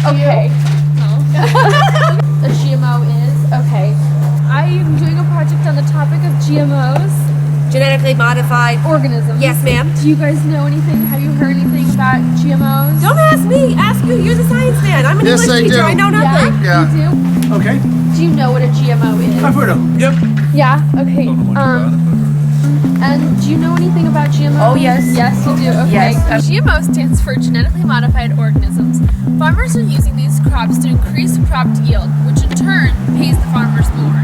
Okay. A GMO is? Okay. I am doing a project on the topic of GMOs. Genetically modified Organisms. Yes, ma'am. Do you guys know anything? Have you heard anything about GMOs? Don't ask me. Ask you. You're the science man. I'm an English teacher. I know nothing. Yeah? You do? Okay. Do you know what a GMO is? I've heard of them. Yep. Yeah? Okay. Don't know much about it, And do you know anything about GMOs? Oh, yes. Yes, you do? Okay. Yes. GMO stands for genetically modified organisms. Farmers are using these crops to increase crop yield, which in turn pays the farmers more.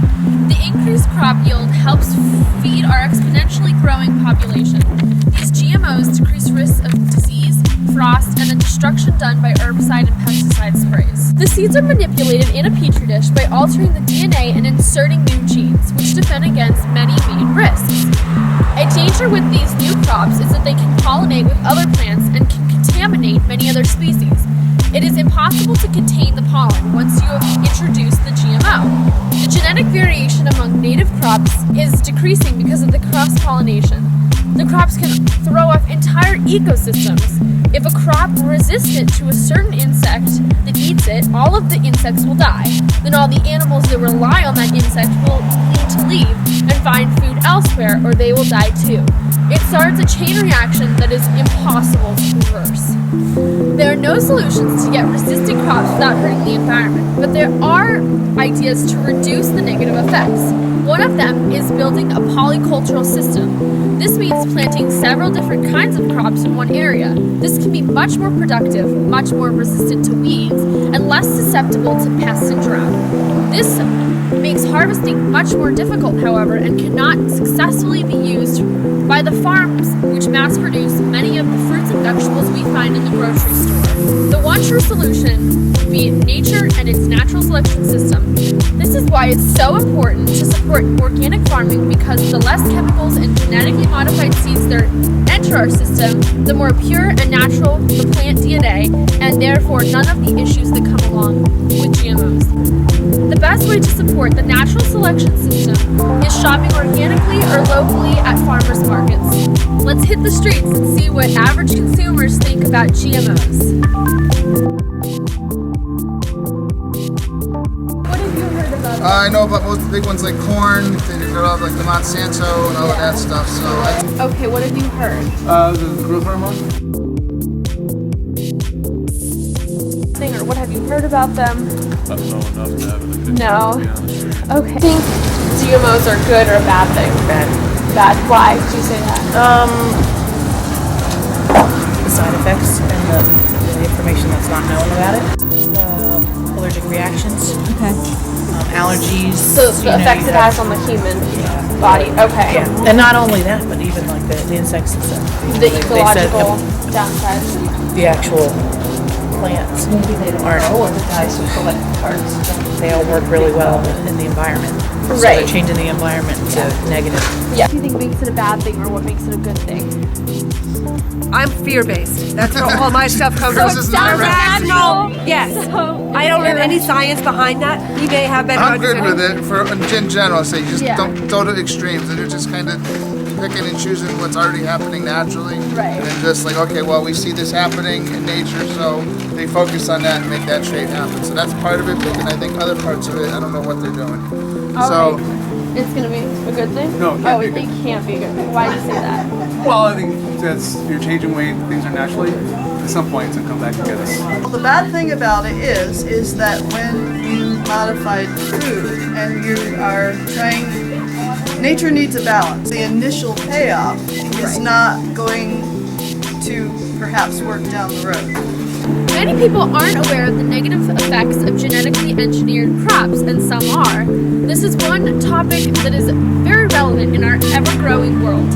The increased crop yield helps feed our exponentially growing population. These GMOs decrease risks of disease, frost, and the destruction done by herbicide and pesticide sprays. The seeds are manipulated in a petri dish by altering the DNA and inserting new genes, which defend against many main risks. A danger with these new crops is that they can pollinate with other plants and can contaminate many other species. It is impossible to contain the pollen once you have introduced the GMO. The genetic variation among native crops is decreasing because of the cross-pollination. The crops can throw off entire ecosystems. If a crop were resistant to a certain insect that eats it, all of the insects will die. Then all the animals that rely on that insect will need to leave and find food elsewhere, or they will die too. It starts a chain reaction that is impossible to reverse. There are no solutions to get resistant crops without hurting the environment, but there are ideas to reduce the negative effects. One of them is building a polycultural system. This means planting several different kinds of crops in one area. This can be much more productive, much more resistant to weeds, and less susceptible to pests and drought. This makes harvesting much more difficult, however, and cannot successfully be used by the farms which mass produce many of the fruits and vegetables we find in the grocery store. The one true solution would be nature and its natural selection system. This is why it's so important to support organic farming, because the less chemicals and genetically modified seeds that enter our system, the more pure and natural the plant DNA, and therefore none of the issues that come along with GMOs. The best way to support the natural selection system is shopping organically or locally at farmers markets. Let's hit the streets and see what average consumers think about GMOs. What have you heard about them? I know about most of the big ones like corn, they got all like the Monsanto and all of that stuff. So Okay, what have you heard? The growth hormone. Or what have you heard about them? I don't know enough to have an opinion. No. To be honest with you. Okay. Do you think GMOs are good or a bad thing? Bad. Bad. Why did you say that? The side effects and the information that's not known about it. Allergic reactions. Okay. Allergies. So the effects it has on the human body. Okay. Yeah. And not only that, but even like the insects and stuff. The They ecological said downsides. the actual plants aren't. They all work really well in the environment. So Right. they're changing the environment to negative. Yeah. What do you think makes it a bad thing or what makes it a good thing? I'm fear-based. That's where all my stuff comes So from. it sounds Rational. rational. Yes. So I don't have any science behind that. He may have better. I'm good with it for in general. So you just Yeah. don't go to extremes, and you're just kind of picking and choosing what's already happening naturally. Right. And then just like, okay, well, we see this happening in nature, so they focus on that and make that trait happen. So that's part of it. And I think other parts of it, I don't know what they're doing. So. Okay. It's gonna be a good thing? No, it can't be a good it can't be a good thing. Why do you say that? Well, I think that's you're changing the way things are naturally. At some point, it's gonna come back and get us. Well, the bad thing about it is that when you modify food and you are trying, nature needs a balance. The initial payoff is not going to perhaps work down the road. Many people aren't aware of the negative effects of genetically engineered crops, and some are. This is one topic that is very relevant in our ever-growing world.